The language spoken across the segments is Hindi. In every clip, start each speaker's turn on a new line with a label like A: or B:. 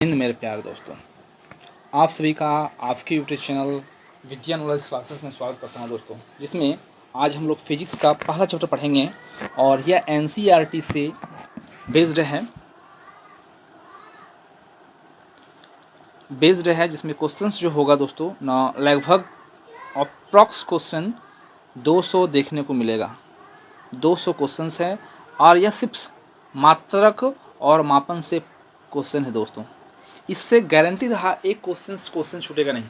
A: हिंद मेरे प्यारे दोस्तों, आप सभी का आपके यूट्यूब चैनल विद्या नॉलेज क्लासेस में स्वागत करता हूं दोस्तों, जिसमें आज हम लोग फिजिक्स का पहला चैप्टर पढ़ेंगे और यह एनसीईआरटी से बेस्ड है जिसमें क्वेश्चंस जो होगा दोस्तों ना लगभग अप्रॉक्स क्वेश्चन 200 देखने को मिलेगा। 200 क्वेश्चंस है और यह सिर्फ मात्रक और मापन से क्वेश्चन है दोस्तों। इससे गारंटी रहा एक क्वेश्चन छूटेगा नहीं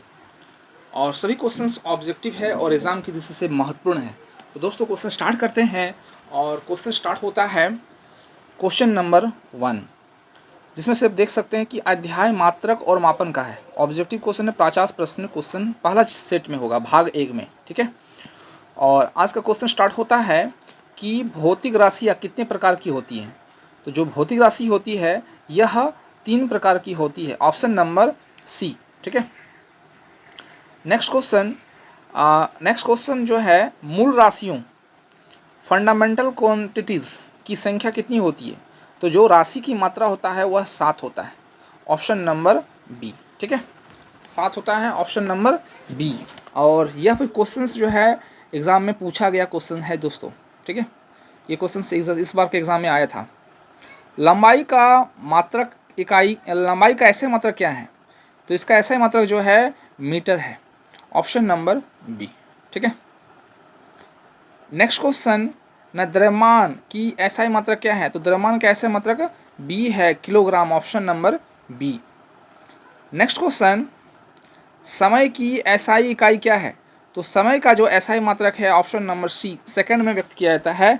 A: और सभी क्वेश्चंस ऑब्जेक्टिव है और एग्ज़ाम की दृष्टि से महत्वपूर्ण है। तो दोस्तों क्वेश्चन स्टार्ट करते हैं और क्वेश्चन स्टार्ट होता है क्वेश्चन नंबर 1, जिसमें से आप देख सकते हैं कि अध्याय मात्रक और मापन का है। ऑब्जेक्टिव क्वेश्चन है, 50 प्रश्न क्वेश्चन पहला सेट में होगा, भाग 1 में, ठीक है। और आज का क्वेश्चन स्टार्ट होता है कि भौतिक राशियाँ कितने प्रकार की होती हैं। तो जो भौतिक राशि होती है यह 3 प्रकार की होती है, ऑप्शन नंबर सी, ठीक है। नेक्स्ट क्वेश्चन जो है, मूल राशियों फंडामेंटल क्वांटिटीज़ की संख्या कितनी होती है। तो जो राशि की मात्रा होता है वह 7 होता है, ऑप्शन नंबर बी, ठीक है। 7 होता है, ऑप्शन नंबर बी। और यह फिर क्वेश्चन जो है एग्ज़ाम में पूछा गया क्वेश्चन है दोस्तों, ठीक है। ये क्वेश्चन इस बार के एग्ज़ाम में आया था। लंबाई का मात्रक इकाई, लंबाई का ऐसे मात्रक क्या है। तो इसका ऐसा मात्रक जो है मीटर है, ऑप्शन नंबर बी, ठीक है। नेक्स्ट क्वेश्चन, न द्रव्यमान की ऐसा मात्रक क्या है। तो द्रव्यमान का ऐसा मात्रक बी है, kilogram, option number B. Next question, समय की एसआई इकाई क्या है। तो समय का जो एसआई मात्रक है, ऑप्शन नंबर सी, सेकंड में व्यक्त किया जाता है,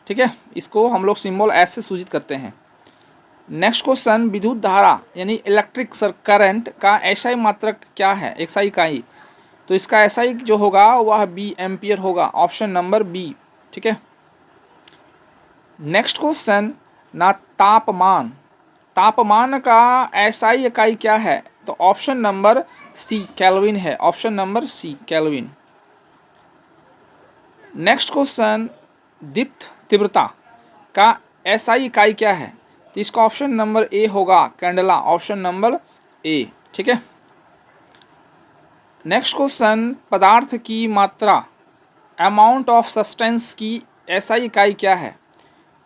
A: ठीक है। इसको हम लोग सिंबल एस से सूचित करते हैं। नेक्स्ट क्वेश्चन, विद्युत धारा यानी इलेक्ट्रिक करंट का एसआई मात्रक क्या है, एसआई इकाई। तो इसका एसआई जो होगा वह बी एम्पियर होगा, ऑप्शन नंबर बी, ठीक है। नेक्स्ट क्वेश्चन, ना तापमान, तापमान का एसआई इकाई क्या है। तो ऑप्शन नंबर सी, केल्विन है, option number C, kelvin. Next question, दीप्त तीव्रता का एसआई इकाई क्या है। तो इसका ऑप्शन नंबर ए होगा, कैंडला, ऑप्शन नंबर ए, ठीक है। नेक्स्ट क्वेश्चन, पदार्थ की मात्रा, अमाउंट ऑफ सब्सटेंस की एसआई इकाई क्या है।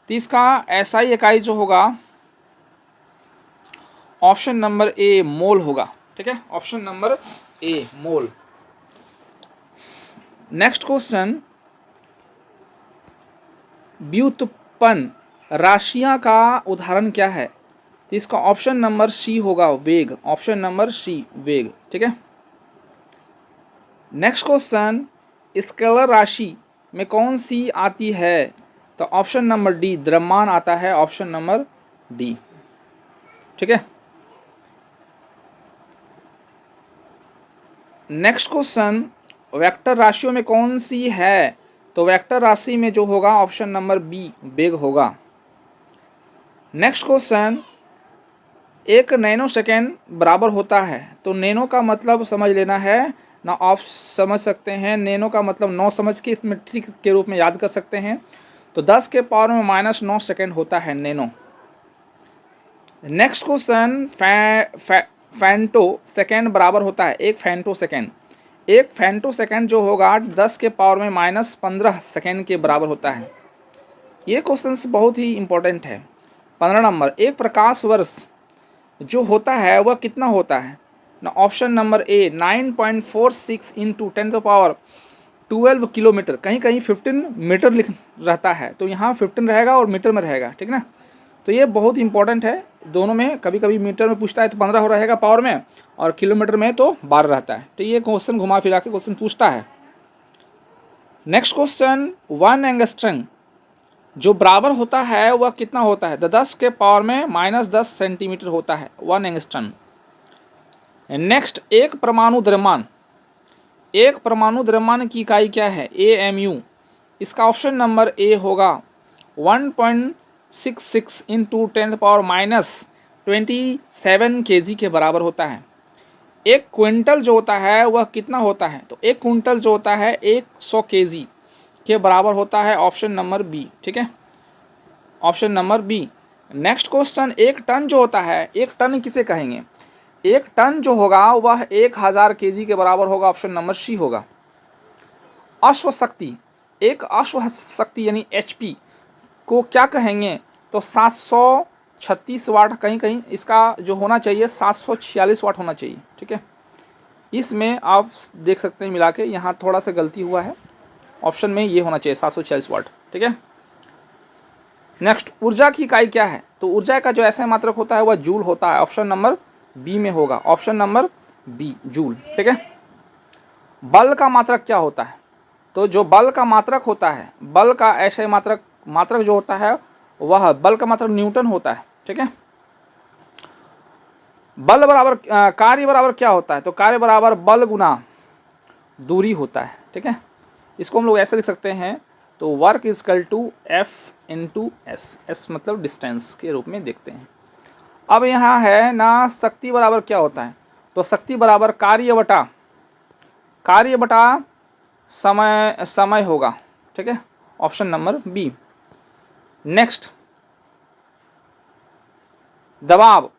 A: तो इसका एसआई इकाई जो होगा ऑप्शन नंबर ए, मोल होगा, ठीक है, ऑप्शन नंबर ए, मोल। नेक्स्ट क्वेश्चन, व्युत्पन्न राशियां का उदाहरण क्या है। तो इसका ऑप्शन नंबर सी होगा, वेग, ऑप्शन नंबर सी, वेग, ठीक है। नेक्स्ट क्वेश्चन, स्केलर राशि में कौन सी आती है। तो ऑप्शन नंबर डी, द्रव्यमान आता है, ऑप्शन नंबर डी, ठीक है। नेक्स्ट क्वेश्चन, वेक्टर राशियों में कौन सी है। तो वेक्टर राशि में जो होगा ऑप्शन नंबर बी, वेग होगा। नेक्स्ट क्वेश्चन, 1 नैनो सेकेंड बराबर होता है। तो नैनो का मतलब समझ लेना है ना, आप समझ सकते हैं नैनो का मतलब 9 समझ के इस मीट्रिक के रूप में याद कर सकते हैं। तो 10 के पावर में -9 सेकेंड होता है नैनो। नेक्स्ट क्वेश्चन, फेंटो सेकेंड बराबर होता है 1 फेंटो सेकेंड। 1 फेंटो सेकेंड जो होगा 10 के पावर में -15 सेकेंड के बराबर होता है। ये क्वेश्चन बहुत ही इंपॉर्टेंट है। 15 नंबर, 1 प्रकाश वर्ष जो होता है वह कितना होता है। ना ऑप्शन नंबर ए, 9.46 इंटू 10⁻12 किलोमीटर, कहीं कहीं 15 मीटर लिख रहता है, तो यहाँ 15 रहेगा और मीटर में रहेगा, ठीक ना। तो ये बहुत इंपॉर्टेंट है, दोनों में कभी कभी मीटर में पूछता है तो 15 हो रहेगा पावर में, और किलोमीटर में तो 12 रहता है। तो ये क्वेश्चन घुमा फिरा के क्वेश्चन पूछता है। नेक्स्ट क्वेश्चन, 1 एंगस्ट्रम जो बराबर होता है वह कितना होता है। 10 के पावर में -10 सेंटीमीटर होता है 1 एंगस्ट्रम। नेक्स्ट, एक परमाणु द्रव्यमान, एक परमाणु द्रव्यमान की इकाई क्या है, AMU। इसका ऑप्शन नंबर ए होगा 1.66 इंटू 10⁻27 kg के बराबर होता है। 1 क्विंटल जो होता है वह कितना होता है। तो 1 क्विंटल जो होता है 100 kg के बराबर होता है, ऑप्शन नंबर बी, ठीक है, option number B. Next question, 1 ton जो होता है, 1 टन किसे कहेंगे। 1 टन जो होगा वह 1000 kg के बराबर होगा, ऑप्शन नंबर सी होगा। अश्व शक्ति, एक अश्व शक्ति यानी HP को क्या कहेंगे, तो 736 वाट, कहीं कहीं इसका जो होना चाहिए 746 वाट होना चाहिए, ठीक है। इसमें आप देख सकते हैं मिला के, यहाँ थोड़ा सा गलती हुआ है, ऑप्शन में ये होना चाहिए 746 वाट, ठीक है। नेक्स्ट, ऊर्जा की इकाई क्या है, तो ऊर्जा का जो ऐसा मात्रक होता है वह जूल होता है, ऑप्शन नंबर बी में होगा, ऑप्शन नंबर बी जूल, ठीक है। बल का मात्रक क्या होता है, तो जो बल का मात्रक होता है, बल का ऐसे मात्रक जो होता है वह बल का मात्रक न्यूटन होता है, ठीक है। बल बराबर कार्य बराबर क्या होता है, तो कार्य बराबर बल गुना दूरी होता है, ठीक है। इसको हम लोग ऐसे लिख सकते हैं, तो work is equal to F into S, S मतलब डिस्टेंस के रूप में देखते हैं। अब यहाँ है ना, शक्ति बराबर क्या होता है, तो शक्ति बराबर कार्य बटा समय होगा, ठीक है, ऑप्शन नंबर बी। नेक्स्ट, दबाव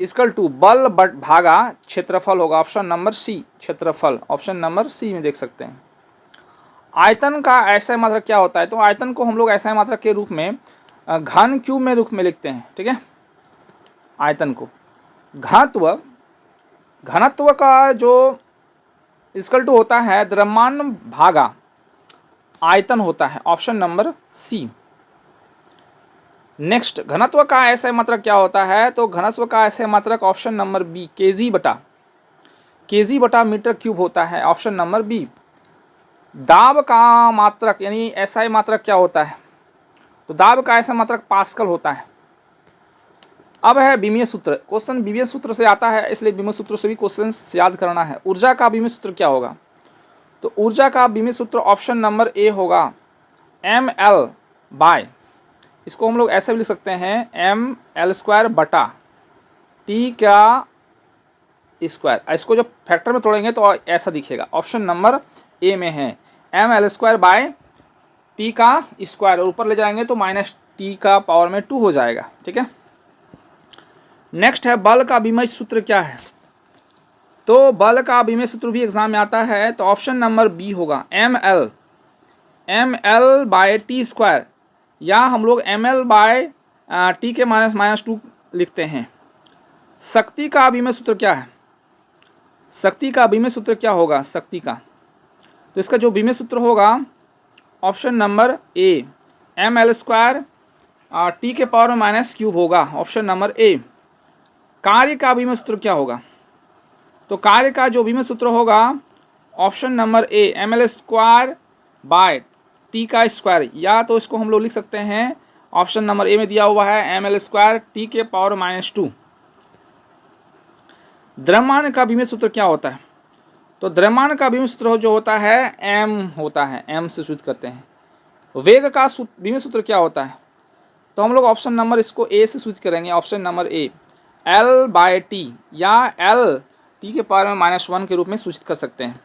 A: इक्वल टू बल भागा क्षेत्रफल होगा, ऑप्शन नंबर सी क्षेत्रफल, ऑप्शन नंबर सी में देख सकते हैं। आयतन का ऐसा मात्रक क्या होता है, तो आयतन को हम लोग ऐसा मात्रक के रूप में घन क्यूब में रूप में लिखते हैं, ठीक है। आयतन को घनत्व का जो इक्वल टू होता है द्रव्यमान भागा आयतन होता है, ऑप्शन नंबर सी। नेक्स्ट, घनत्व का ऐसे मात्रक क्या होता है, तो घनत्व का ऐसे मात्रक ऑप्शन नंबर बी केजी बटा मीटर क्यूब होता है, ऑप्शन नंबर बी। दाब का मात्रक यानी एसआई मात्रक क्या होता है, तो दाब का ऐसा मात्रक पास्कल होता है। अब है विमीय सूत्र, क्वेश्चन विमीय सूत्र से आता है, इसलिए विमीय सूत्र से भी क्वेश्चन याद करना है। ऊर्जा का विमीय सूत्र क्या होगा, तो ऊर्जा का विमीय सूत्र ऑप्शन नंबर ए होगा ml बाय, इसको हम लोग ऐसे भी लिख सकते हैं ml² बटा टी का स्क्वायर। इसको जब फैक्टर में तोड़ेंगे तो ऐसा दिखेगा, ऑप्शन नंबर ए में है ml² बाय टी का स्क्वायर, और ऊपर ले जाएंगे तो माइनस टी का पावर में 2 हो जाएगा, ठीक है। नेक्स्ट है बल का विमीय सूत्र क्या है, तो बल का विमीय सूत्र भी एग्जाम में आता है, तो ऑप्शन नंबर बी होगा ml बाय टी स्क्वायर, या हम लोग ml बाय टी के -2 लिखते हैं। शक्ति का विमीय सूत्र क्या है, शक्ति का विमीय सूत्र क्या होगा, शक्ति का, तो इसका जो विमीय सूत्र होगा option number A ml² T के पावर में -3 होगा, ऑप्शन नंबर ए। कार्य का विमीय सूत्र क्या होगा, तो कार्य का जो विमीय सूत्र होगा option number A ml² by T का स्क्वायर, या तो इसको हम लोग लिख सकते हैं, ऑप्शन नंबर ए में दिया हुआ है ml² टी के पावर -2। द्रव्यमान का विमीय सूत्र क्या होता है, तो द्रव्यमान का विमीय सूत्र जो होता है m होता है, m से सूचित करते हैं। वेग का विमीय सूत्र क्या होता है, तो हम लोग ऑप्शन नंबर इसको ए से सूचित करेंगे, option number A L by T, या L टी के पावर में -1 के रूप में सूचित कर सकते हैं।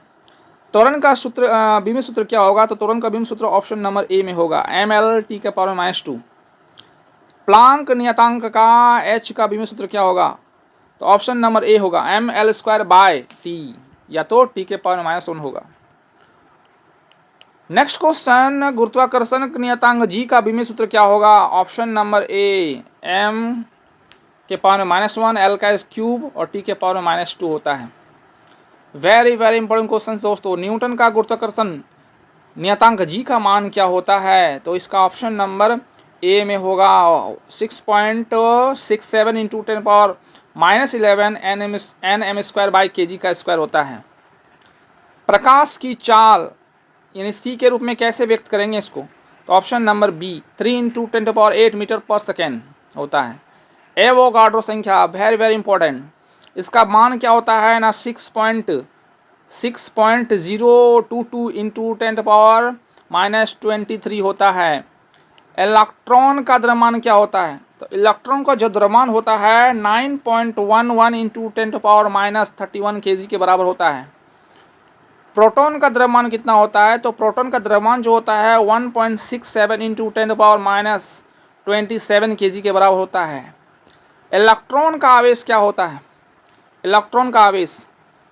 A: त्वरण का सूत्र विमीय सूत्र क्या होगा, तो त्वरण का विमीय सूत्र ऑप्शन नंबर ए में होगा ml टी के पावर में -2। प्लांक नियतांक का h का विमीय सूत्र क्या होगा, तो ऑप्शन नंबर ए होगा ml² बाय टी, या तो टी के पावर में -1 होगा। नेक्स्ट क्वेश्चन, गुरुत्वाकर्षण नियतांक g का विमीय सूत्र क्या होगा, ऑप्शन नंबर ए m के पावर में -1 L का क्यूब और टी के पावर में -2 होता है। वेरी इंपॉर्टेंट क्वेश्चन दोस्तों। न्यूटन का गुरुत्वाकर्षण नियतांक जी का मान क्या होता है, तो इसका ऑप्शन नंबर ए में होगा 6.67 इंटू 10⁻11 nm² बाई kg का स्क्वायर होता है। प्रकाश की चाल यानी सी के रूप में कैसे व्यक्त करेंगे इसको, तो option number B 3 into 10⁸ metre पर सेकेंड होता है। एवोगाड्रो संख्या वेरी इंपॉर्टेंट, इसका मान क्या होता है ना 6.022 इंटू 10⁻23 होता है। इलेक्ट्रॉन का द्रव्यमान क्या होता है, तो इलेक्ट्रॉन का जो द्रव्यमान होता है 9.11 इंटू 10⁻31 kg के बराबर होता है। प्रोटॉन का द्रव्यमान कितना होता है, तो प्रोटॉन का द्रव्यमान जो होता है 1.67 इंटू 10⁻27 kg के बराबर होता है। इलेक्ट्रॉन का आवेश क्या होता है, इलेक्ट्रॉन का आवेश,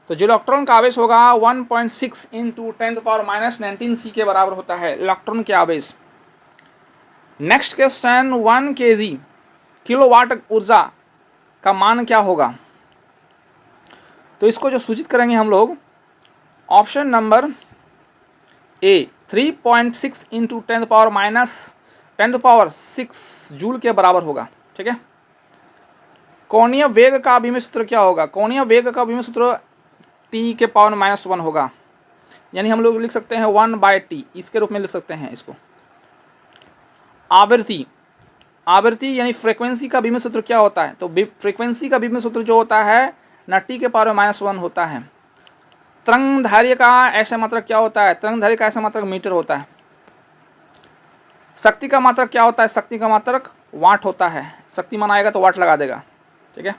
A: तो जो इलेक्ट्रॉन का आवेश होगा 1.6 इंटू 10⁻⁻19 C के बराबर होता है इलेक्ट्रॉन के आवेश। नेक्स्ट क्वेश्चन 1 kg किलोवाट ऊर्जा का मान क्या होगा? तो इसको जो सूचित करेंगे हम लोग, ऑप्शन नंबर ए 3.6 इंटू 10⁻⁻6 जूल के बराबर होगा। ठीक है। कोणीय वेग का अभिमय सूत्र क्या होगा? कोणीय वेग का अभिमय सूत्र t के पावर -1 होगा, यानी हम लोग लिख सकते हैं 1/t, इसके रूप में लिख सकते हैं इसको। आवृत्ति, आवृत्ति यानी फ्रीक्वेंसी का अभिमय सूत्र क्या होता है? तो फ्रीक्वेंसी का अभिमय सूत्र जो होता है ना t के पावर -1 होता है। तरंगदैर्घ्य का ऐसा मात्रक क्या होता है? तरंगदैर्घ्य का ऐसा मात्रक मीटर होता है। शक्ति का मात्रक क्या होता है? शक्ति का मात्रक वाट होता है। शक्तिमान आएगा तो वाट लगा देगा। ठीक है।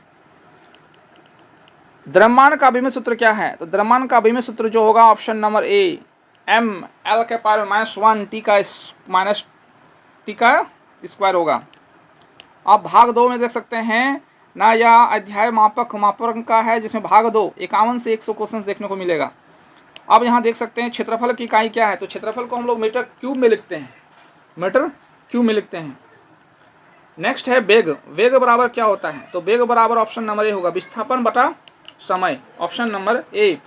A: द्रव्यमान का अभिमय सूत्र क्या है? तो द्रव्यमान का अभिमय सूत्र जो होगा ऑप्शन नंबर ए ml के पावर -1 t का स्क्वायर होगा। आप भाग 2 में देख सकते हैं ना, यह अध्याय मापक का है, जिसमें भाग 2 51 से 100 क्वेश्चन देखने को मिलेगा। अब यहाँ देख सकते हैं क्षेत्रफल की इकाई क्या है? तो क्षेत्रफल को हम लोग मीटर क्यूब में लिखते हैं, मीटर क्यूब में लिखते हैं। नेक्स्ट है वेग, वेग बराबर क्या होता है? तो वेग बराबर ऑप्शन नंबर ए होगा विस्थापन बटा समय, ऑप्शन नंबर ए।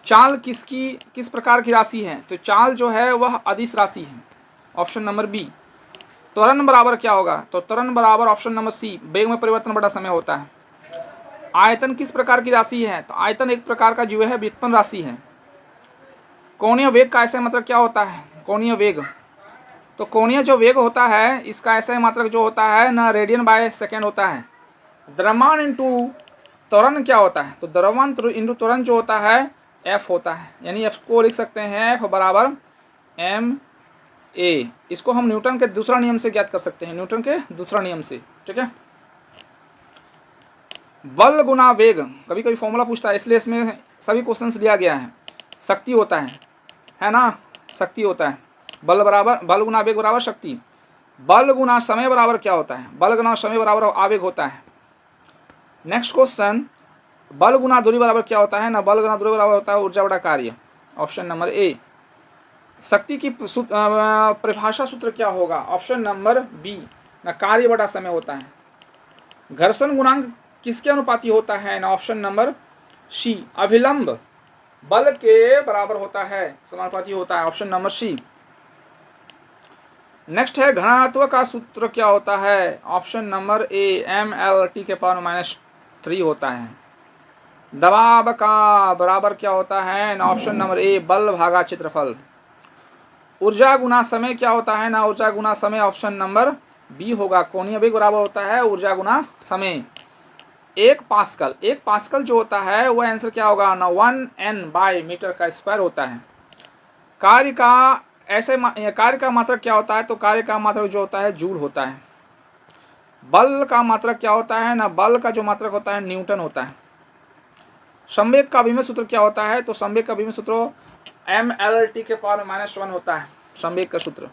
A: चाल किस प्रकार की राशि है? तो चाल जो है वह अदिश राशि है, ऑप्शन नंबर बी। त्वरण बराबर क्या होगा? तो त्वरण बराबर ऑप्शन नंबर सी वेग में परिवर्तन बटा समय होता है। आयतन किस प्रकार की राशि है? तो आयतन एक प्रकार का जो है व्युत्पन्न राशि है। कोणीय वेग का ऐसा मतलब क्या होता है? कोणीय वेग, तो कोणीय जो वेग होता है इसका ऐसा मात्रक जो होता है ना रेडियन बाय सेकेंड होता है। द्रव्यमान इंटू त्वरण क्या होता है? तो द्रव्यमान इंटू त्वरण जो होता है F होता है, यानी F को लिख सकते हैं F बराबर ma। इसको हम न्यूटन के दूसरा नियम से ज्ञात कर सकते हैं, न्यूटन के दूसरा नियम से। ठीक है। बल गुना वेग, कभी कभी फॉर्मूला पूछता है, इसलिए इसमें सभी क्वेश्चंस दिया गया है। शक्ति होता है ना, शक्ति होता है। बल बराबर बल गुना वेग बराबर शक्ति। बल गुना समय बराबर क्या होता है? बल गुना समय बराबर आवेग होता है। नेक्स्ट क्वेश्चन, बल गुना दूरी बराबर क्या होता है? ना बल गुना दूरी बराबर होता है ऊर्जा बटा कार्य, ऑप्शन नंबर ए। शक्ति की परिभाषा सूत्र क्या होगा? ऑप्शन नंबर बी ना कार्य बटा समय होता है। घर्षण गुणांक किसके अनुपाती होता है? ना ऑप्शन नंबर सी अभिलंब बल के बराबर होता है, समानुपाती होता है, ऑप्शन नंबर सी। नेक्स्ट है घनत्व का सूत्र क्या होता है? ऑप्शन नंबर ए ml t के पावर -3 होता है। दबाव का बराबर क्या होता है? ना ऑप्शन नंबर ए बल भागा क्षेत्रफल। ऊर्जा गुना समय क्या होता है? ना ऊर्जा गुना समय ऑप्शन नंबर बी होगा। कोणीय वेग बराबर होता है ऊर्जा गुना समय। 1 पास्कल जो होता है वह आंसर क्या होगा? ना 1n/मीटर का स्क्वायर होता है। कार्य का मात्रक क्या होता है? तो कार्य का मात्रक जो होता है जूल होता है। बल का मात्रक क्या होता है? ना बल का जो मात्रक होता है न्यूटन होता है। संवेग का अभिमय सूत्र क्या होता है? तो संवेग का अभिमय सूत्र ml t के पावर -1 होता है, संवेग का सूत्र।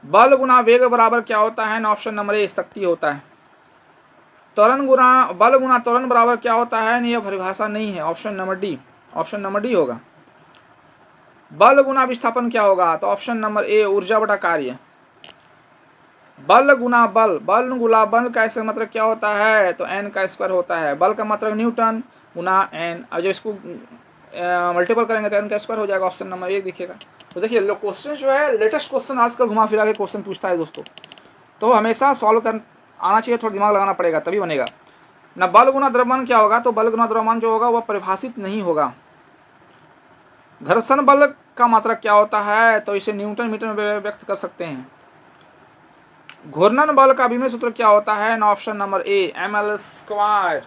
A: बल गुना वेग बराबर क्या होता है? ना ऑप्शन नंबर ए शक्ति होता है। त्वरण गुना बल गुना त्वरण बराबर क्या होता है? यह परिभाषा नहीं है, option number D, option number D होगा। बल गुना विस्थापन क्या होगा? तो ऑप्शन नंबर ए ऊर्जा बटा कार्य। बल गुना बल, बल गुना बल का ऐसा मतलब क्या होता है? तो n का स्क्वायर होता है। बल का मतलब न्यूटन गुना n, अब जो इसको मल्टीपल करेंगे तो n का स्क्वायर हो जाएगा, ऑप्शन नंबर 1 दिखेगा। तो देखिए क्वेश्चन जो है लेटेस्ट क्वेश्चन आजकल घुमा फिरा के क्वेश्चन पूछता है दोस्तों, तो हमेशा सॉल्व कर आना चाहिए, थोड़ा दिमाग लगाना पड़ेगा तभी बनेगा ना। बल गुना द्रव्यमान क्या होगा? तो बल गुना द्रव्यमान जो होगा वह परिभाषित नहीं होगा। घर्षण बल का मात्रक क्या होता है? तो इसे न्यूटन मीटर में व्यक्त कर सकते हैं। घूर्णन बल का अभिमय सूत्र क्या होता है? ना option number A ml²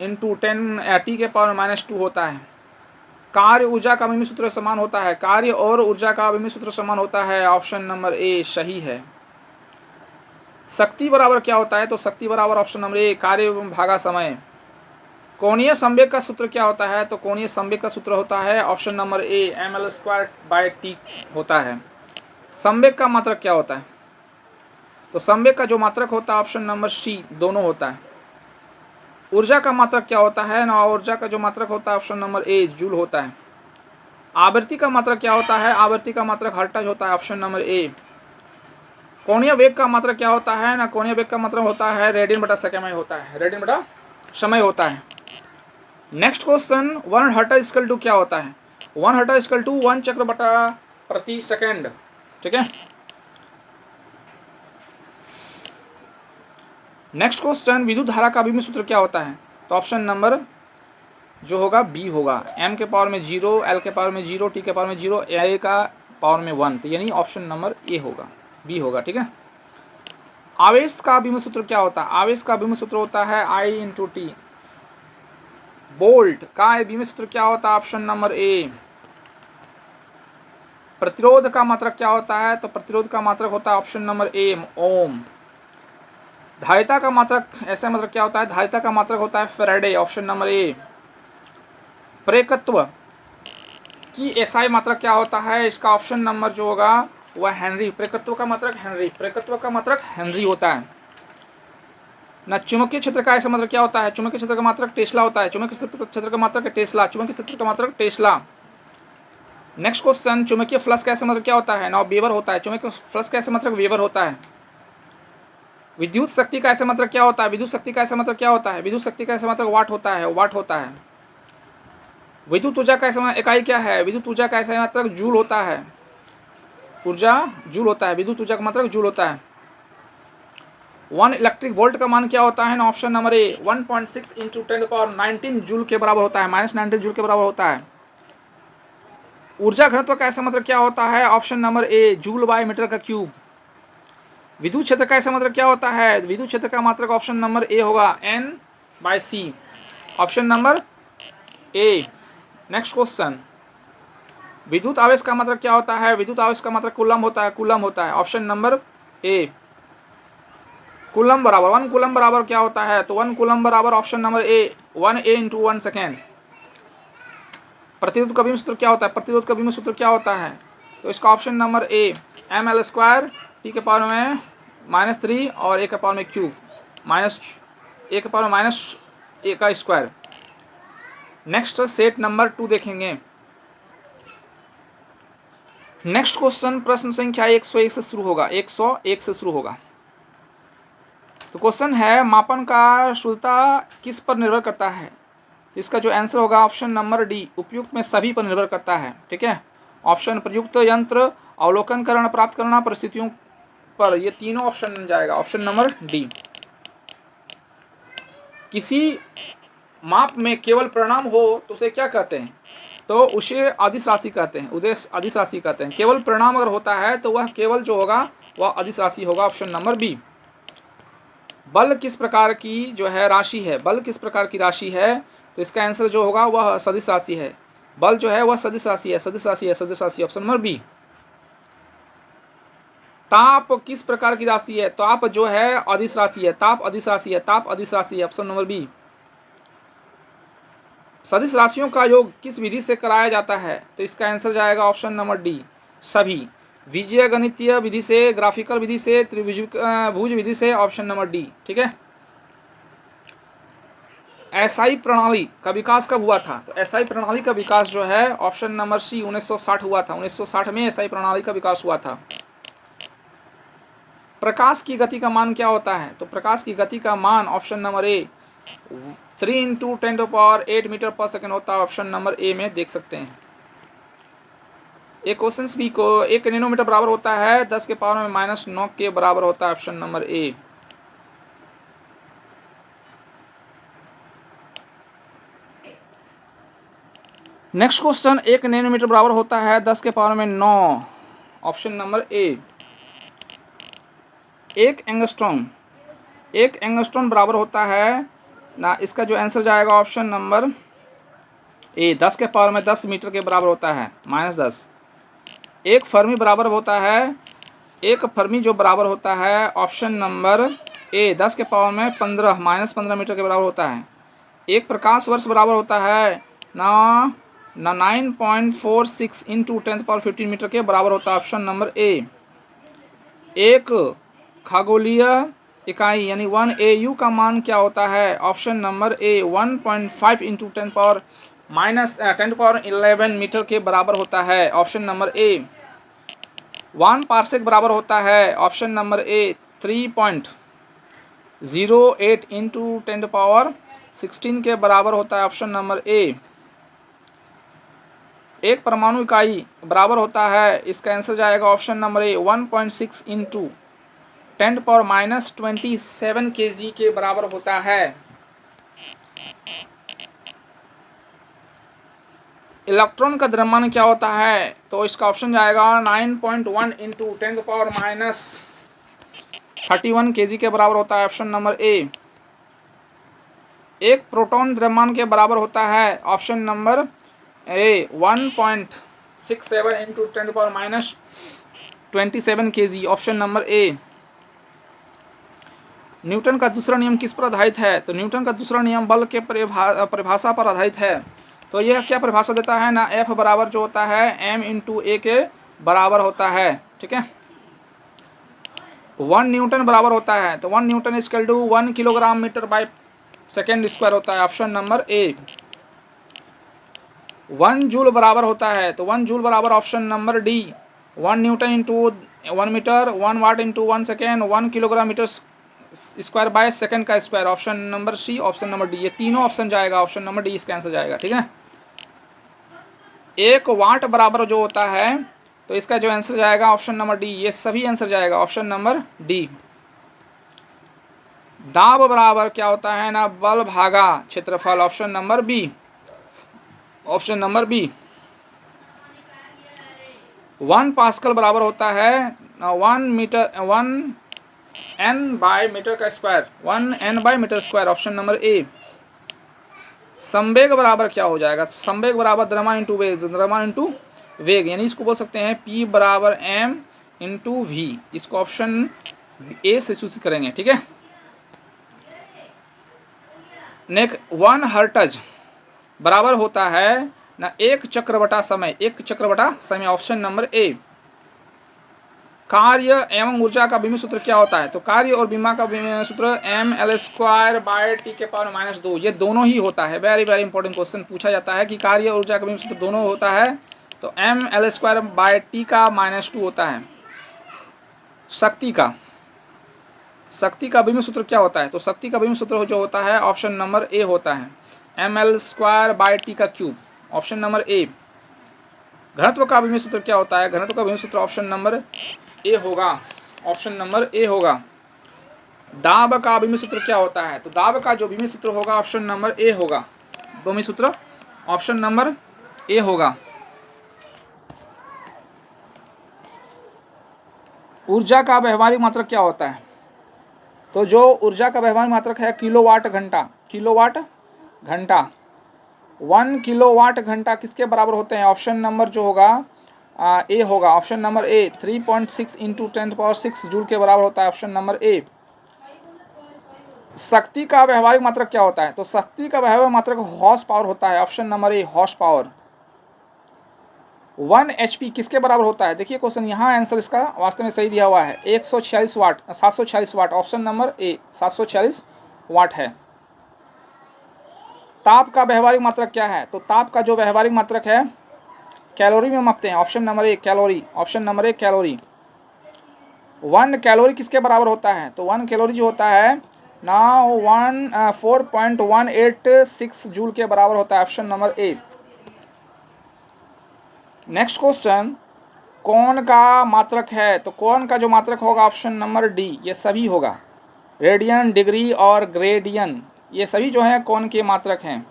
A: into 10 t के पावर -2 होता है। कार्य ऊर्जा का अभिमय सूत्र समान होता है, कार्य और ऊर्जा का अभिमय सूत्र समान होता है, ऑप्शन नंबर ए सही है। शक्ति बराबर क्या होता है? तो शक्ति बराबर ऑप्शन नंबर ए कार्य भागा समय। कोणीय संवेग का सूत्र क्या होता है? तो कोणीय संवेग का सूत्र होता है ऑप्शन नंबर ए ml²/t होता है। संवेग का मात्रक क्या होता है? तो संवेग का जो मात्रक होता है ऑप्शन नंबर सी दोनों होता है। ऊर्जा का मात्रक क्या होता है ना, ऊर्जा का जो मात्रक होता है ऑप्शन नंबर ए जूल होता है। आवृत्ति का मात्रक क्या होता है, आवृत्ति का मात्रक हर्ट्ज होता है, ऑप्शन नंबर ए। कोणीय वेग का मात्रक क्या होता है ना, कोणीय वेग का मात्रक होता है रेडियन बटा सेकंड होता है, रेडियन बटा समय होता है। Next question, 1 hertz equal to क्या होता है, 1 हर्ट्ज इक्वल टू 1 चक्र बटा प्रति सेकंड, ठीक है। नेक्स्ट क्वेश्चन, विद्युत धारा का अभिमत सूत्र क्या होता है, तो ऑप्शन नंबर जो होगा बी होगा, m के पावर में 0, l के पावर में 0, t के पावर में 0, a का पावर में 1, तो यानी ऑप्शन नंबर ए होगा, बी होगा, ठीक है। आवेश का अभिमत सूत्र क्या होता है, आवेश का अभिमत सूत्र होता है I इंटू टी। बोल्ट का अभिमत सूत्र क्या होता है, ऑप्शन नंबर ए। प्रतिरोध का मात्रक क्या होता है, तो प्रतिरोध का मात्रक होता है ऑप्शन नंबर ए ओम। धारिता का मात्रक ऐसा मात्रक क्या होता है, धारिता का मात्रक होता है फैराडे, ऑप्शन नंबर ए। प्रेरकत्व की एसआई मात्रक क्या होता है, इसका ऑप्शन नंबर जो होगा वह हेनरी। प्रेरकत्व का मात्रक हेनरी, प्रेरकत्व का मात्रक हेनरी होता है ना। चुंबकीय क्षेत्र का ऐसा मात्रक क्या होता है, चुंबकीय क्षेत्र का मात्रक टेस्ला होता है, चुंबकीय क्षेत्र का मात्रक टेस्ला, चुंबकीय क्षेत्र का मात्रक टेस्ला। नेक्स्ट क्वेश्चन, चुंबकीय फ्लक्स का ऐसा मात्रक क्या होता है ना, वेबर होता है, चुंबकीय फ्लक्स का ऐसा मात्रक वेबर होता है। विद्युत शक्ति का ऐसा मात्रक क्या होता है, विद्युत शक्ति का ऐसा मात्रक क्या होता है, विद्युत शक्ति का ऐसा मात्रक वाट होता है, वाट होता है। विद्युत ऊर्जा का ऐसा इकाई क्या है, विद्युत ऊर्जा का ऐसा मात्रक जूल होता है, ऊर्जा जूल होता है, विद्युत ऊर्जा का मात्रक जूल होता है। 1 इलेक्ट्रिक वोल्ट का मान क्या होता है ना, ऑप्शन नंबर ए 1.6 इंटू 10⁻19 जूल के बराबर होता है, -19 जूल के बराबर होता है। ऊर्जा घनत्व का ऐसा मात्रक क्या होता है, option number A joule by metre का क्यूब। विद्युत क्षेत्र का ऐसा मात्रक क्या होता है, विद्युत क्षेत्र का मात्रक ऑप्शन नंबर ए होगा N/C, option number A. Next question, विद्युत आवेश का मात्रक क्या होता है, विद्युत आवेश का मात्रक कूलम होता है, कूलम होता है, ऑप्शन नंबर ए। कूलम बराबर 1 कूलम बराबर क्या होता है, तो 1 कूलम बराबर option number A 1 A into 1 second. प्रतिरोध का अभिमत सूत्र क्या होता है, प्रतिरोध का अभिमत सूत्र क्या होता है, तो इसका option number A ml² t के पावर में -3 और a के पावर में क्यूब -a के पावर में -a का स्क्वायर। नेक्स्ट सेट नंबर 2 देखेंगे। नेक्स्ट क्वेश्चन, प्रश्न संख्या 101 से शुरू होगा, 101 से शुरू होगा। तो क्वेश्चन है, मापन का शुद्धता किस पर निर्भर करता है, इसका जो आंसर होगा ऑप्शन नंबर डी, उपयुक्त में सभी पर निर्भर करता है, ठीक है। ऑप्शन प्रयुक्त यंत्र, अवलोकनकरण प्राप्त करना, परिस्थितियों पर, ये तीनों ऑप्शन बन जाएगा, ऑप्शन नंबर डी। किसी माप में केवल परिणाम हो तो उसे क्या कहते हैं, तो उसे अदिश राशि कहते हैं, उद्देश्य अदिश राशि कहते हैं। केवल परिणाम अगर होता है तो वह केवल जो होगा वह अदिश राशि होगा, ऑप्शन नंबर बी। बल किस प्रकार की जो है राशि है, बल किस प्रकार की राशि है, तो इसका आंसर जो होगा वह सदिश राशि है, बल जो है वह सदिश राशि है, सदिश राशि है, सदिश राशि, ऑप्शन नंबर बी। ताप किस प्रकार की राशि है, ताप जो है अदिश राशि है, ताप अदिश राशि है, ताप अदिश राशि है, ऑप्शन नंबर बी। सदिश राशियों का योग किस विधि से कराया जाता है, तो इसका आंसर जाएगा ऑप्शन नंबर डी, सभी, बीजगणितीय विधि से, ग्राफिकल विधि से, त्रिभुज विधि से, ऑप्शन नंबर डी, ठीक है। एसआई प्रणाली का विकास कब हुआ था, तो एसआई प्रणाली का विकास जो है ऑप्शन नंबर सी 1960 हुआ था, 1960 में एसआई प्रणाली का विकास हुआ था। प्रकाश की गति का मान क्या होता है, तो प्रकाश की गति का मान ऑप्शन नंबर ए 3 × 10⁸ मीटर पर सेकेंड होता है, ऑप्शन नंबर ए में देख सकते हैं। एक क्वेश्चन बी को 1 नैनोमीटर बराबर होता है 10 के पावर में -9 के बराबर होता है, option number A. Next question, 1 nanometre बराबर होता है 10 के पावर में 9, ऑप्शन नंबर ए। 1 एंगस्ट्रॉन बराबर होता है ना, इसका जो आंसर जाएगा ऑप्शन नंबर ए 10 के पावर में 10 मीटर के बराबर होता है, -10। 1 फर्मी बराबर होता है, 1 फर्मी जो बराबर होता है ऑप्शन नंबर ए 10 के पावर में 15 -15 मीटर के बराबर होता है। 1 प्रकाश वर्ष बराबर होता है ना 9.46 इंटू 10⁻15 मीटर के बराबर होता है, ऑप्शन नंबर ए। एक इकाई यानी 1 AU का मान क्या होता है? Option number A 1.5 into 10 metre के बराबर होता है। ऑप्शन नंबर ए 1 पार्सेक बराबर होता है। ऑप्शन नंबर ए 3.08 इंटू 10 के बराबर होता है। ऑप्शन नंबर ए एक परमाणु इकाई बराबर होता है। इसका आंसर जाएगा ऑप्शन नंबर ए 1.6 इंटू 10⁻27 kg के बराबर होता है। इलेक्ट्रॉन का द्रव्यमान क्या होता है? तो इसका ऑप्शन जाएगा 9.1 इंटू 10⁻31 kg के बराबर होता है। ऑप्शन नंबर ए एक प्रोटॉन द्रव्यमान के बराबर होता है। Option number A 1.67 into 10⁻27 kg। Option number A Newton का दूसरा नियम किस पर आधारित है? तो न्यूटन का दूसरा नियम बल के परिभाषा पर आधारित है। तो यह क्या परिभाषा देता है ना? F बराबर जो होता है m इंटू ए के बराबर होता है। ठीक है, 1 न्यूटन बराबर होता है। तो 1 newton equal to 1 kilogram metre by second square होता है। ऑप्शन नंबर ए 1 जूल बराबर होता है। तो 1 जूल बराबर option number D 1 newton into 1 metre, 1 watt into 1 second, 1 kilogram metre square by second का square. Option number C, option number D, ये तीनों ऑप्शन जाएगा। ऑप्शन नंबर डी इसका आंसर जाएगा। ठीक है, 1 वाट बराबर जो होता है तो इसका जो आंसर जाएगा ऑप्शन नंबर डी, ये सभी आंसर जाएगा ऑप्शन नंबर डी। दाब बराबर क्या होता है ना? बल भागा क्षेत्रफल। Option number B, option number B. 1 pascal बराबर होता है 1 मीटर 1 n बाय मीटर का square, 1 n by metre square. Option number A. संवेग बराबर क्या हो जाएगा? संवेग बराबर द्रव्यमान इंटू वेग, द्रव्यमान इंटू वेग, यानी इसको बोल सकते हैं P बराबर m इंटू वी। इसको ऑप्शन ए से चूज करेंगे। ठीक है, नेक्स्ट 1 हर्ट्ज बराबर होता है ना 1 चक्र बटा समय, 1 चक्र बटा समय। ऑप्शन नंबर ए। कार्य एवं ऊर्जा का विमित सूत्र क्या होता है? तो कार्य और विमा का विमित सूत्र ml² बाय टी के पावर -2, ये दोनों ही होता है। वेरी वेरी इंपॉर्टेंट क्वेश्चन पूछा जाता है कि कार्य और ऊर्जा का विमित सूत्र दोनों होता है। तो ml² बाय टी का -2 होता है। शक्ति का विमित सूत्र क्या होता है? तो शक्ति का विमित सूत्र जो होता है ऑप्शन नंबर ए होता है ml² बाय टी का क्यूब। ऑप्शन नंबर ए। घनत्व का विमित सूत्र क्या होता है? घनत्व का विमित सूत्र ऑप्शन नंबर ए होगा। ऑप्शन नंबर ए होगा। दाब का विमित सूत्र क्या होता है? तो दाब का जो विमित सूत्र होगा ऑप्शन नंबर ए होगा। विमित सूत्र ऑप्शन नंबर ए होगा। ऊर्जा का व्यवहारिक मात्रक क्या होता है? तो जो ऊर्जा का व्यवहारिक मात्रक है किलोवाट घंटा, किलोवाट घंटा। 1 किलोवाट घंटा किसके बराबर होते हैं? ऑप्शन नंबर जो होगा ए होगा। ऑप्शन नंबर ए 3.6 इंटू 10⁻6 जूल के बराबर होता है। ऑप्शन नंबर ए। शक्ति का व्यवहारिक मात्रक क्या होता है? तो शक्ति का व्यवहारिक मात्रक हॉर्स पावर होता है। Option number a horse power. 1 HP किसके बराबर होता है? देखिए क्वेश्चन यहाँ आंसर इसका वास्तव में सही दिया हुआ है 146 वाट, 746 वाट। ऑप्शन नंबर ए 746 वाट है। ताप का व्यवहारिक मात्रक क्या है? तो ताप का जो व्यवहारिक मात्रक है कैलोरी में मापते हैं। ऑप्शन नंबर ए कैलोरी। ऑप्शन नंबर ए कैलोरी। 1 कैलोरी किसके बराबर होता है? तो 1 कैलोरी जो होता है ना 4.186 जूल के बराबर होता है। Option number A. Next question, कोण का मात्रक है? तो कोण का जो मात्रक होगा ऑप्शन नंबर डी, ये सभी होगा। रेडियन, डिग्री और ग्रेडियन, ये सभी जो है कोण के मात्रक हैं।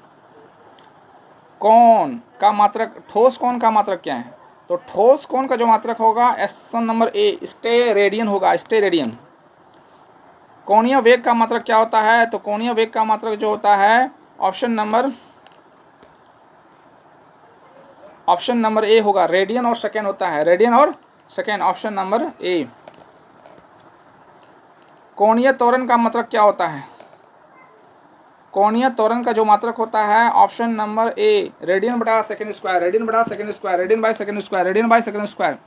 A: कोण का मात्रक, ठोस कोण का मात्रक क्या है? तो ठोस कोण का जो मात्रक होगा ऑप्शन नंबर ए स्टेरेडियन होगा, स्टेरेडियन। कोणीय वेग का मात्रक क्या होता है? तो कोणीय वेग का मात्रक जो होता है ऑप्शन नंबर ए होगा, रेडियन और सेकेंड होता है, रेडियन और सेकेंड। ऑप्शन नंबर ए। कोणीय त्वरण का मात्रक क्या होता है? कोणीय त्वरण का जो मात्रक होता है ऑप्शन नंबर ए रेडियन बटा सेकेंड स्क्वायर, रेडियन बटा second square, radian by second square, radian by second square.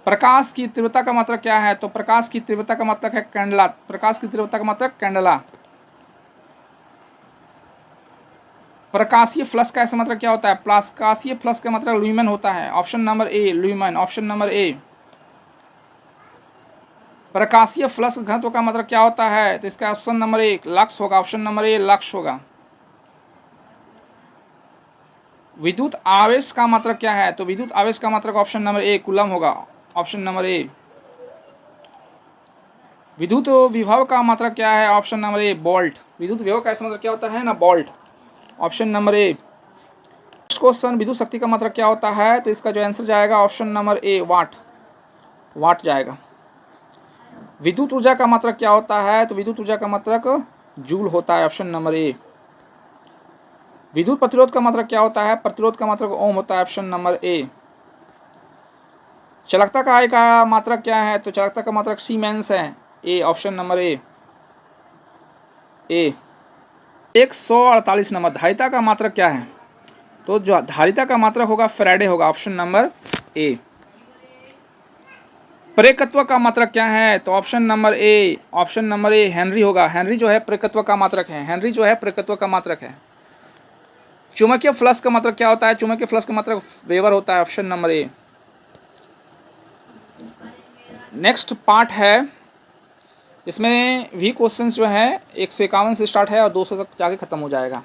A: प्रकाश की तीव्रता का मात्रक क्या है? तो प्रकाश की तीव्रता का मात्रक है कैंडला। प्रकाश की तीव्रता का मात्रक कैंडला। प्रकाशीय फ्लक्स का ऐसा मात्रक क्या होता है? प्रकाशीय फ्लक्स का मात्रक ल्यूमेन होता है। ऑप्शन नंबर ए ल्यूमेन, ऑप्शन नंबर ए। प्रकाशीय फ्लक्स घनत्व का मात्रक क्या होता है? तो इसका ऑप्शन नंबर ए लक्स होगा, ऑप्शन नंबर ए लक्स होगा। विद्युत आवेश का मात्रक क्या है? तो विद्युत आवेश का मात्रक ऑप्शन नंबर ए कूलम होगा, ऑप्शन नंबर ए। विद्युत विभव का मात्रक क्या है? Option number A volt. विद्युत विभव का ऐसा मात्रक क्या होता है ना? Volt, option number A. Next question, विद्युत शक्ति का मात्रक क्या होता है? तो इसका जो आंसर जाएगा ऑप्शन नंबर ए वाट, वाट जाएगा। विद्युत ऊर्जा का मात्रक क्या होता है? तो विद्युत ऊर्जा का मात्रक जूल होता है, ऑप्शन नंबर ए। विद्युत प्रतिरोध का मात्रक क्या होता है? प्रतिरोध का मात्रक ओम होता है, ऑप्शन नंबर ए। चालकता का I का मात्रक क्या है? तो चालकता का मात्रक सीमेंस है, ए, ऑप्शन नंबर ए। 148 नंबर, धारिता का मात्रक क्या है? तो जो धारिता का मात्रक होगा फैराडे होगा, ऑप्शन नंबर ए। प्रेरकत्व का मात्रक क्या है? तो option number A, option number A Henry होगा। हेनरी जो है प्रेरकत्व का मात्रक है, हेनरी जो है प्रेरकत्व का मात्रक है। चुंबकीय फ्लक्स का मात्रक क्या होता है? चुंबकीय फ्लक्स का मात्रक वेबर होता है, option number A. Next part है, इसमें भी क्वेश्चंस जो है 151 से स्टार्ट है और 200 तक जाके खत्म हो जाएगा।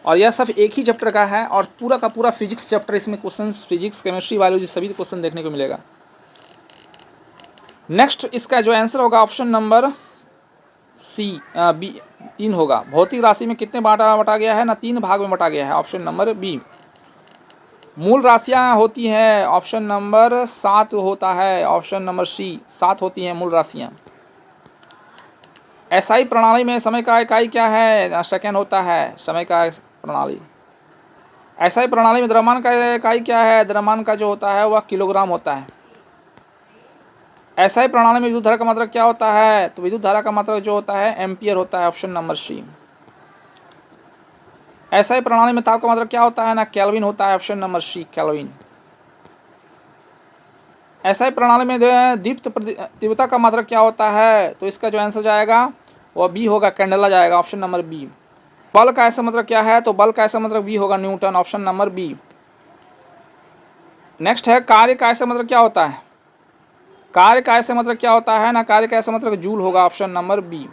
A: और यह सब एक ही चैप्टर का है और पूरा का पूरा फिजिक्स चैप्टर, इसमें क्वेश्चंस फिजिक्स केमिस्ट्री बायोलॉजी सभी क्वेश्चन देखने को मिलेगा। नेक्स्ट इसका जो आंसर होगा ऑप्शन नंबर सी बी 3 होगा। भौतिक राशि में कितने बटा गया है ना? 3 भाग में बटा गया है, ऑप्शन नंबर बी। मूल राशियां होती हैं, ऑप्शन नंबर 7 होता है, ऑप्शन नंबर सी 7 होती हैं मूल राशियां। एसआई प्रणाली में समय का इकाई क्या है? सेकेंड होता है समय का प्रणाली। एसआई प्रणाली में द्रव्यमान का इकाई क्या है? द्रव्यमान का जो होता है वह किलोग्राम होता है। एसआई प्रणाली में विद्युत धारा का मात्रक क्या होता है? तो विद्युत धारा का मात्रक जो होता है एम्पियर होता है, ऑप्शन नंबर सी। एसआई प्रणाली में ताप का मात्रक क्या होता है ना? केल्विन होता है, option number C kelvin. SI प्रणाली में दीप्त तीव्रता का मात्रक क्या होता है? तो इसका जो आंसर जाएगा वह बी होगा, कैंडेला जाएगा, ऑप्शन नंबर बी। बल का ऐसा मात्रक क्या है? तो बल का ऐसा मात्रक बी होगा, Newton, option number B. Next है, कार्य का ऐसा मात्रक क्या होता है? कार्य का ऐसा मात्रक क्या होता है ना? कार्य का ऐसा मात्रक जूल होगा, ऑप्शन नंबर बी।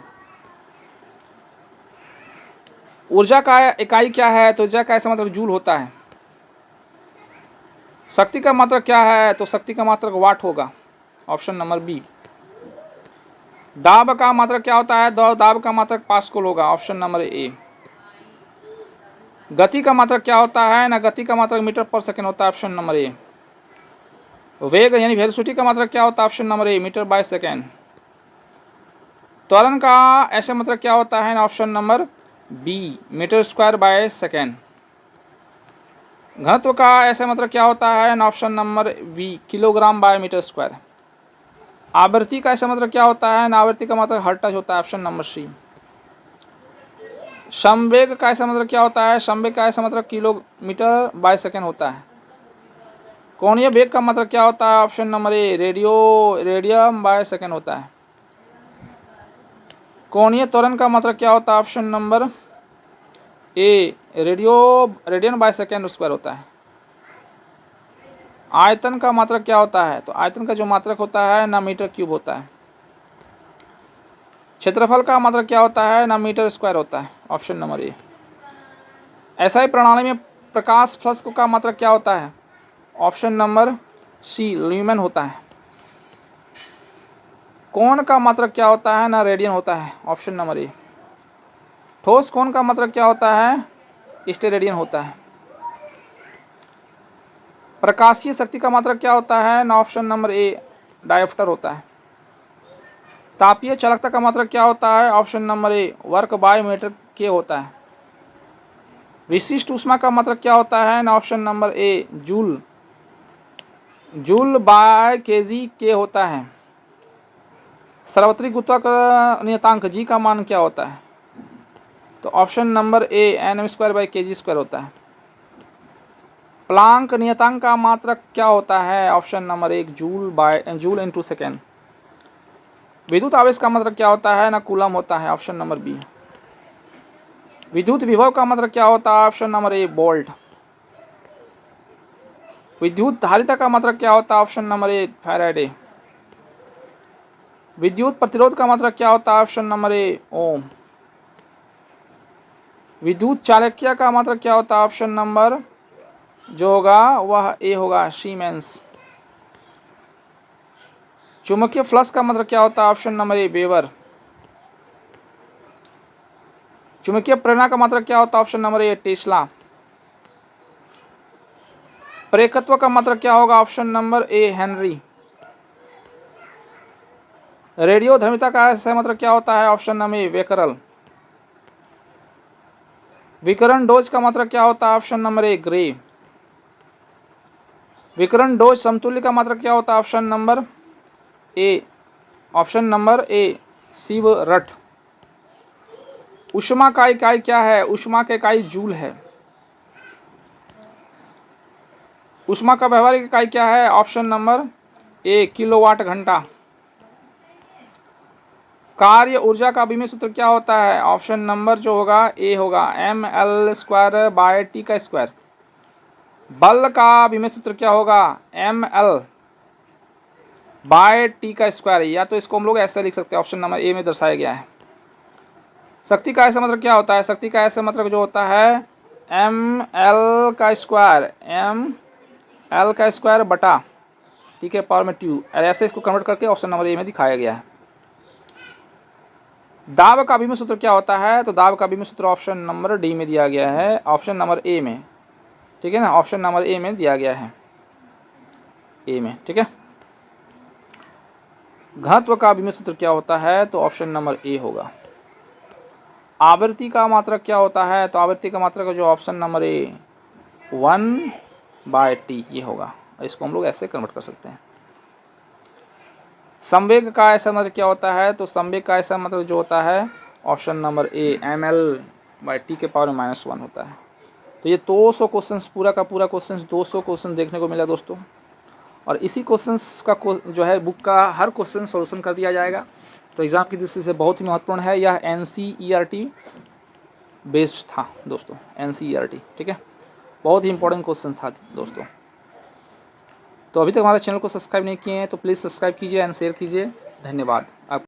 A: ऊर्जा का इकाई क्या है? तो ऊर्जा का ऐसा मात्रक जूल होता है। शक्ति का मात्रक क्या है? तो शक्ति का मात्रक वाट होगा, ऑप्शन नंबर बी। दाब का मात्रक क्या होता है? दाब का मात्रक पास्कल होगा, ऑप्शन नंबर ए। गति का मात्रक क्या होता है ना? गति का मात्रक मीटर पर सेकंड होता है, ऑप्शन नंबर ए। वेग यानी वेलोसिटी का मात्रक क्या होता है? Option number A, metre by second. त्वरण का ऐसा मात्रक क्या होता है ना? Option number B, metre square by second. घनत्व का ऐसा मात्रक क्या होता है ना? Option number B, kilogram by metre square. आवृत्ति का ऐसा मात्रक क्या होता है ना? आवृत्ति का मात्रक हर्ट्ज होता है, ऑप्शन नंबर सी। संवेग का ऐसा मात्रक क्या होता है? संवेग का ऐसा मात्रक किलोमीटर बाय सेकेंड होता है। कोणीय वेग का मात्रक क्या होता है? Option number A, radium by second होता है। कोणीय त्वरण का मात्रक क्या होता है? Option number A, radian by second square होता है। आयतन का मात्रक क्या होता है? तो आयतन का जो मात्रक होता है ना, मीटर क्यूब होता है। क्षेत्रफल का मात्रक क्या होता है ना? मीटर स्क्वायर होता है, ऑप्शन नंबर ए। एसआई प्रणाली में प्रकाश फ्लक्स का मात्रक क्या होता है? ऑप्शन नंबर सी, ल्यूमेन होता है। कोण का मात्रक क्या होता है ना? रेडियन होता है, ऑप्शन नंबर ए। ठोस कोण का मात्रक क्या होता है? स्टेरेडियन होता है। प्रकाशीय शक्ति का मात्रक क्या होता है ना? ऑप्शन नंबर ए, डायोप्टर होता है। तापीय चालकता का मात्रक क्या होता है? Option number A, work by metre के होता है। विशिष्ट ऊष्मा का मात्रक क्या होता है ना? Option number A, joule, joule by KG के होता है। सार्वत्रिक गुरुत्वाकर्षण नियतांक जी का मान क्या होता है? तो option number A, N M square by K G square होता है। प्लांक नियतांक का मात्रक क्या होता है? Option number 1 joule into second. विद्युत आवेश का मात्रक क्या होता है? ना कूलम होता है। Option number B. विद्युत विभव का मात्रक क्या होता है? Option number A volt. विद्युत धारिता का मात्रक क्या होता है? Option number A Faraday. विद्युत प्रतिरोध का मात्रक क्या होता है? Option number A ohm. विद्युत चालक्य का मात्रक क्या होता है? ऑप्शन नंबर जो होगा वह ए होगा, सीमेंस। चुंबकीय फ्लक्स का मात्रक क्या होता है? Option number A weber. चुंबकीय प्रेरणा का मात्रक क्या होता है? Option number A tesla. प्रेरकत्व का मात्रक क्या होगा? Option number A henry. Radio धर्मिता का ऐसा मात्रक क्या होता है? Option number A becquerel. विकिरण डोज का मात्रक क्या होता है? Option number A gray. विकिरण डोज समतुल्य का मात्रक क्या होता है? Option number A sievert. ऊष्मा का इकाई क्या है? ऊष्मा का इकाई जूल है। ऊष्मा का व्यवहारिक इकाई क्या है? ऑप्शन नंबर ए किलोवाट घंटा। कार्य ऊर्जा का विमेय सूत्र क्या होता है? ऑप्शन नंबर जो होगा ए होगा ml²/T²। बल का विमेय सूत्र क्या होगा? ml/T²। या तो इसको हम लोग ऐसे लिख सकते हैं, ऑप्शन नंबर ए में दर्शाया गया है। शक्ति का ऐसा मतलब क्या होता है? शक्ति का ऐसा मतलब जो होता है ml² बटा T के पावर में T। ऐसे इसको कन्वर्ट करके ऑप्शन नंबर ए में दिखाया गया है। दाब का विमेय सूत्र क्या होता है? तो दाब का विमेय सूत्र ऑप्शन नंबर डी में दिया गया है, ऑप्शन नंबर ए में। ठीक है ना, ऑप्शन नंबर ए में दिया गया है, ए में। ठीक है। घनत्व का विमेय सूत्र क्या होता है? तो ऑप्शन नंबर ए होगा। आवृत्ति का मात्रक क्या होता है? तो आवृत्ति का मात्रक जो ऑप्शन नंबर ए 1/T ये होगा। इसको हम लोग ऐसे कन्वर्ट कर सकते हैं। संवेग का ऐसा मतलब क्या होता है? तो संवेग का ऐसा मतलब जो होता है ऑप्शन नंबर ए ml/T के पावर में -1 होता है। तो ये 200 क्वेश्चंस, पूरा का पूरा क्वेश्चंस 200 क्वेश्चन देखने को मिला दोस्तों। और इसी क्वेश्चंस का जो है बुक का हर क्वेश्चन सॉल्यूशन कर दिया जाएगा। तो एग्ज़ाम की दृष्टि से बहुत ही महत्वपूर्ण है। यह NCERT बेस्ड था दोस्तों, NCERT। ठीक है, बहुत ही इंपॉर्टेंट क्वेश्चन था दोस्तों। तो अभी तक हमारे चैनल को सब्सक्राइब नहीं किए हैं तो प्लीज़ सब्सक्राइब कीजिए एंड शेयर कीजिए। धन्यवाद। आप